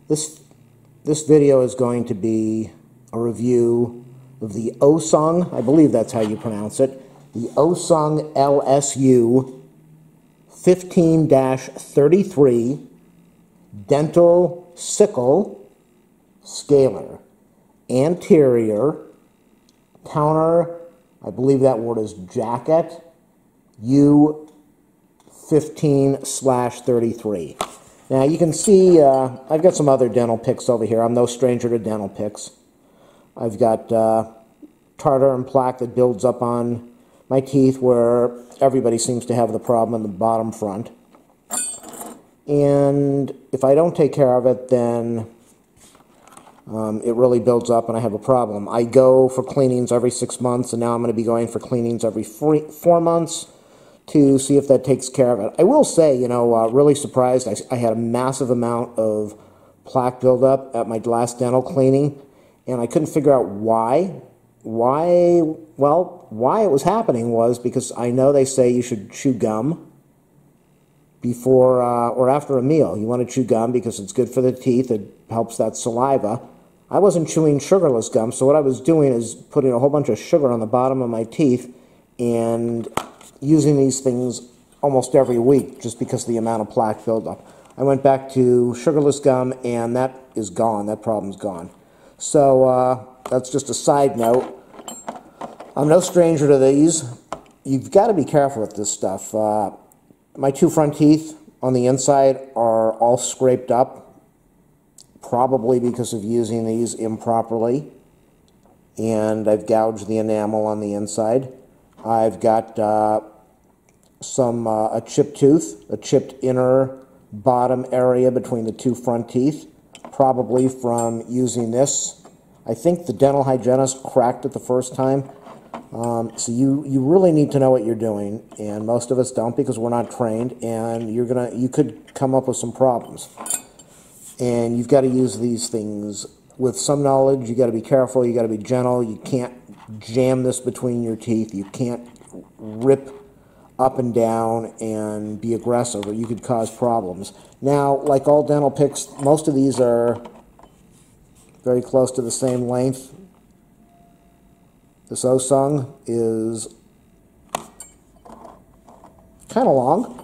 This video is going to be a review of the Osung, I believe that's how you pronounce it, the Osung LSU15-33 dental sickle scaler. Anterior counter, I believe that word is Jacquette, U15-33. Now you can see I've got some other dental picks over here. I'm no stranger to dental picks. I've got tartar and plaque that builds up on my teeth where everybody seems to have the problem in the bottom front. And if I don't take care of it, then it really builds up and I have a problem. I go for cleanings every 6 months, and now I'm going to be going for cleanings every 4 months to see if that takes care of it. I will say, really surprised. I had a massive amount of plaque buildup at my last dental cleaning, and I couldn't figure out why. Well, why it was happening was because I know they say you should chew gum before or after a meal. You want to chew gum because it's good for the teeth. It helps that saliva. I wasn't chewing sugarless gum, so what I was doing is putting a whole bunch of sugar on the bottom of my teeth and using these things almost every week just because of the amount of plaque buildup. I went back to sugarless gum, and that is gone. That problem's gone. So that's just a side note. I'm no stranger to these. You've got to be careful with this stuff. My 2 front teeth on the inside are all scraped up, probably because of using these improperly, and I've gouged the enamel on the inside. I've got a chipped tooth, a chipped inner bottom area between the 2 front teeth, probably from using this. I think the dental hygienist cracked it the first time. So you really need to know what you're doing, and most of us don't because we're not trained, and you could come up with some problems. And you've got to use these things with some knowledge. You got to be careful. You got to be gentle. You can't jam this between your teeth. You can't rip up and down and be aggressive, or you could cause problems. Now, like all dental picks, most of these are very close to the same length. This Osung is kind of long.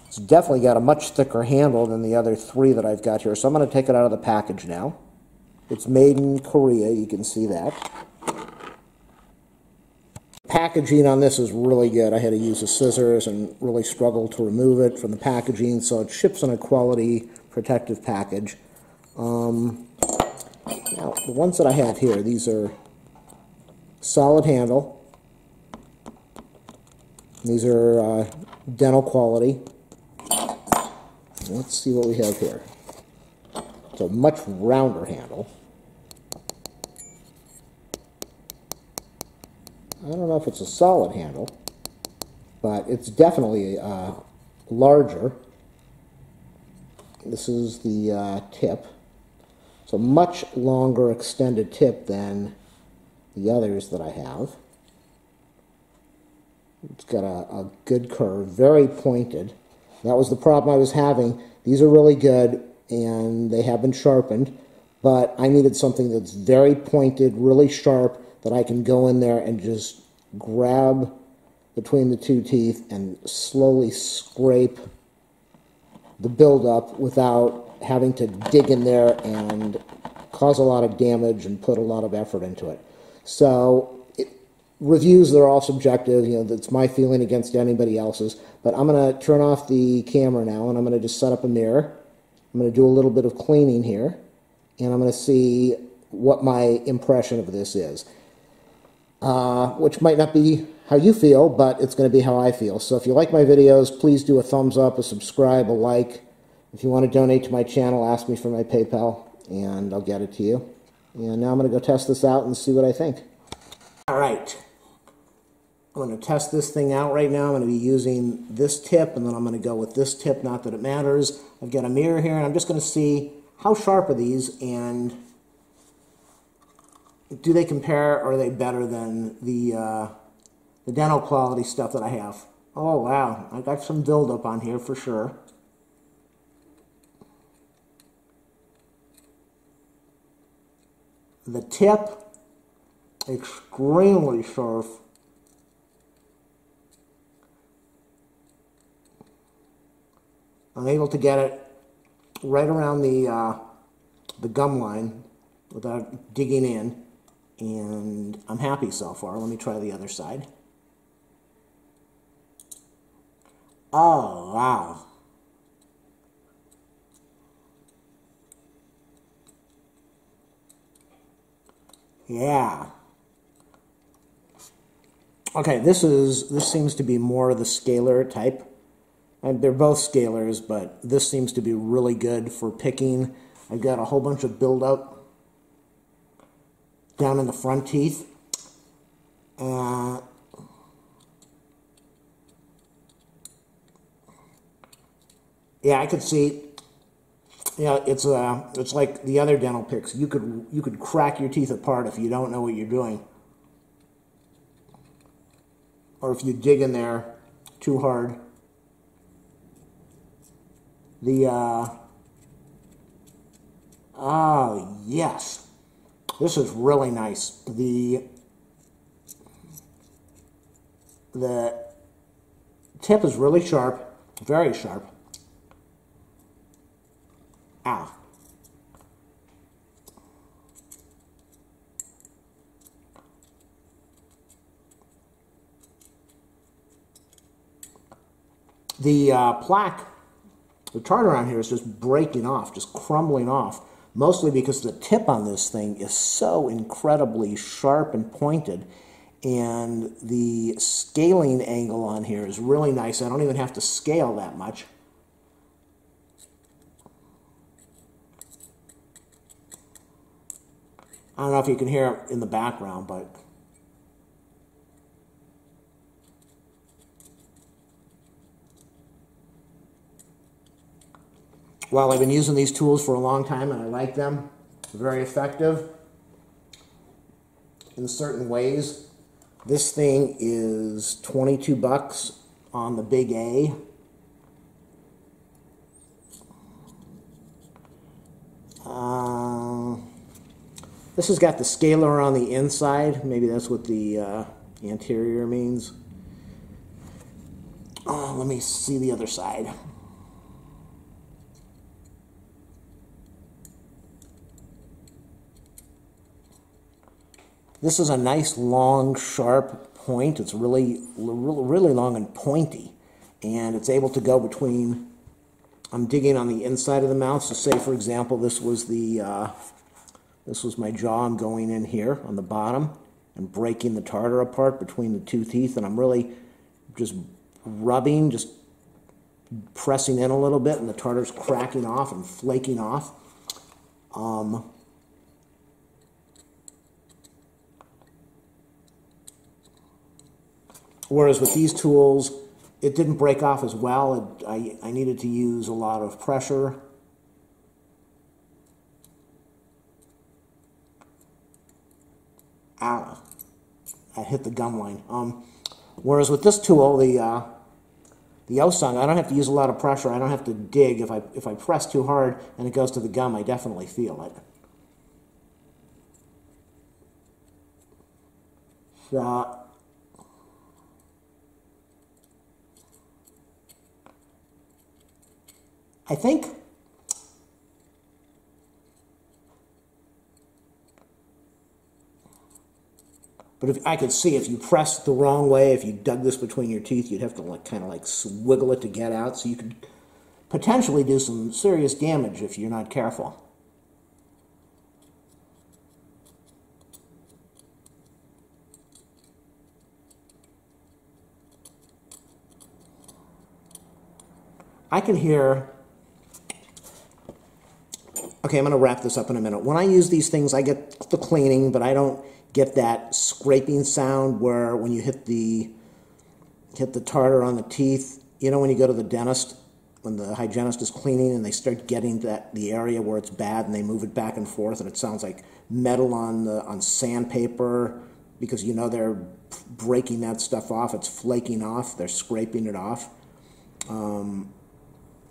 It's definitely got a much thicker handle than the other 3 that I've got here. So I'm going to take it out of the package now. It's made in Korea, you can see that. Packaging on this is really good. I had to use the scissors and really struggled to remove it from the packaging, so it ships in a quality protective package. Now, the ones that I have here, these are solid handle. These are dental quality. Let's see what we have here. It's a much rounder handle. I don't know if it's a solid handle, but it's definitely larger. This is the tip. It's a much longer extended tip than the others that I have. It's got a good curve, very pointed. That was the problem I was having. These are really good, and they have been sharpened, but I needed something that's very pointed, really sharp, that I can go in there and just grab between the 2 teeth and slowly scrape the buildup without having to dig in there and cause a lot of damage and put a lot of effort into it. So reviews, they're all subjective. That's my feeling against anybody else's. But I'm going to turn off the camera now, and I'm going to just set up a mirror. I'm going to do a little bit of cleaning here, and I'm going to see what my impression of this is. Which might not be how you feel, but it's going to be how I feel. So if you like my videos, please do a thumbs up, a subscribe, a like. If you want to donate to my channel, ask me for my PayPal, and I'll get it to you. And now I'm going to go test this out and see what I think. All right. I'm going to test this thing out right now. I'm going to be using this tip, and then I'm going to go with this tip, not that it matters. I've got a mirror here, and I'm just going to see how sharp are these, and do they compare, or are they better than the dental quality stuff that I have? Oh, wow. I got some buildup on here for sure. The tip, extremely sharp. I'm able to get it right around the gum line without digging in, and I'm happy so far. Let me try the other side. Oh, wow. Yeah. Okay, this seems to be more of the scalar type. And they're both scalars, but this seems to be really good for picking. I've got a whole bunch of buildup down in the front teeth. Yeah, I could see. Yeah, it's like the other dental picks. You could crack your teeth apart if you don't know what you're doing, or if you dig in there too hard. Oh, yes. This is really nice. The tip is really sharp, very sharp. Ow. The plaque, the tartar on here is just breaking off, just crumbling off, mostly because the tip on this thing is so incredibly sharp and pointed, and the scaling angle on here is really nice. I don't even have to scale that much. I don't know if you can hear it in the background, but well, I've been using these tools for a long time and I like them. They're very effective in certain ways. This thing is 22 bucks on the Big A. This has got the scaler on the inside. Maybe that's what the anterior means. Let me see the other side. This is a nice, long, sharp point. It's really long and pointy. And it's able to go between, I'm digging on the inside of the mouth. So say, for example, this was my jaw. I'm going in here on the bottom and breaking the tartar apart between the two teeth. And I'm really just rubbing, just pressing in a little bit, and the tartar's cracking off and flaking off. Whereas with these tools, it didn't break off as well. I needed to use a lot of pressure. Ow. I hit the gum line. Whereas with this tool, the Osung, I don't have to use a lot of pressure. I don't have to dig. If I press too hard and it goes to the gum, I definitely feel it. So, I think but if I could see, if you pressed the wrong way, if you dug this between your teeth, you'd have to kind of swiggle it to get out. So you could potentially do some serious damage if you're not careful. I can hear. Okay, I'm going to wrap this up in a minute. When I use these things, I get the cleaning, but I don't get that scraping sound where when you hit the tartar on the teeth. You know when you go to the dentist, when the hygienist is cleaning and they start getting the area where it's bad and they move it back and forth and it sounds like metal on sandpaper because you know they're breaking that stuff off. It's flaking off. They're scraping it off. And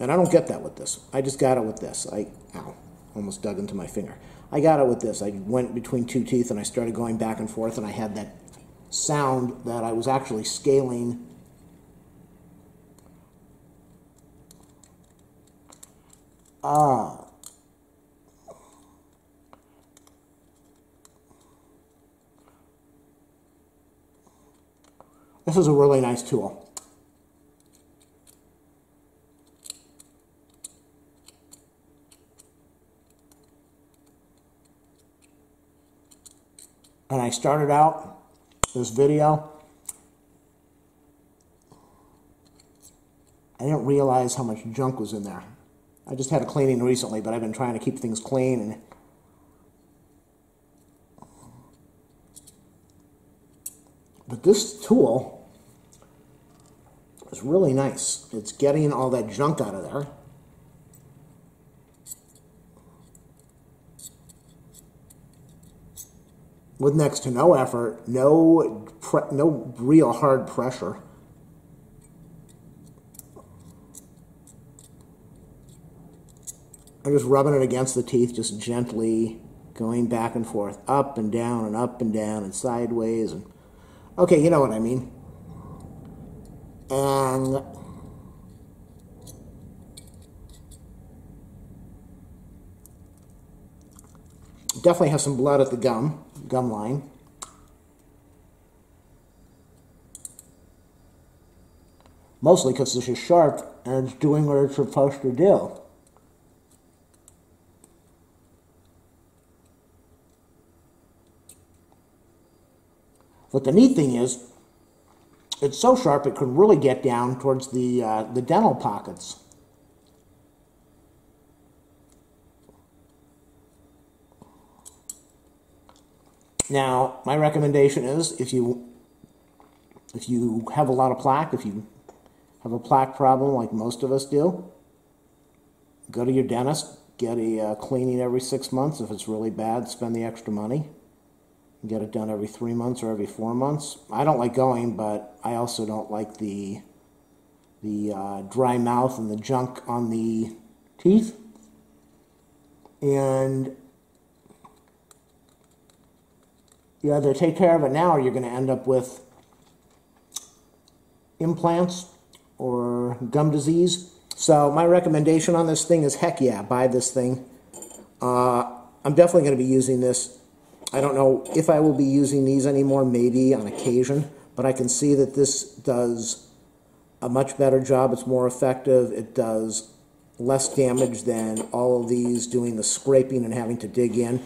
I don't get that with this. I just got it with this. Ow. almost dug into my finger. I got it with this. I went between two teeth and I started going back and forth, and I had that sound that I was actually scaling. This is a really nice tool. And I started out this video, I didn't realize how much junk was in there. I just had a cleaning recently, but I've been trying to keep things clean. And but this tool is really nice. It's getting all that junk out of there. With next to no effort, no real hard pressure. I'm just rubbing it against the teeth, just gently going back and forth, up and down and up and down and sideways. And okay, you know what I mean. And definitely has some blood at the gum line. Mostly because this is sharp and it's doing what it's supposed to do. But the neat thing is, it's so sharp it could really get down towards the dental pockets. Now, my recommendation is, if you have a lot of plaque, if you have a plaque problem like most of us do, go to your dentist, get a cleaning every 6 months. If it's really bad, spend the extra money. Get it done every 3 months or every 4 months. I don't like going, but I also don't like the dry mouth and the junk on the teeth. And you either take care of it now or you're going to end up with implants or gum disease. So my recommendation on this thing is, heck yeah, buy this thing. I'm definitely going to be using this. I don't know if I will be using these anymore, maybe on occasion, but I can see that this does a much better job. It's more effective. It does less damage than all of these doing the scraping and having to dig in.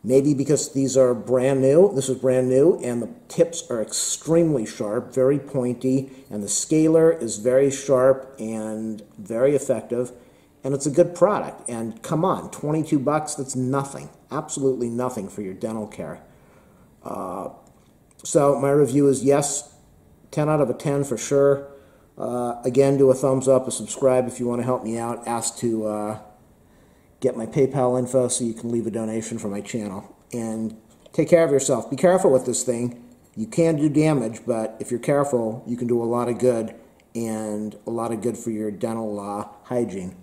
Maybe because these are brand new, this is brand new, and the tips are extremely sharp, very pointy, and the scaler is very sharp and very effective, and it's a good product. And come on, 22 bucks, that's nothing, absolutely nothing for your dental care. So my review is yes, 10 out of a 10 for sure. Again, do a thumbs up, a subscribe if you want to help me out. Ask to get my PayPal info so you can leave a donation for my channel. And take care of yourself. Be careful with this thing. You can do damage, but if you're careful, you can do a lot of good, and a lot of good for your dental hygiene.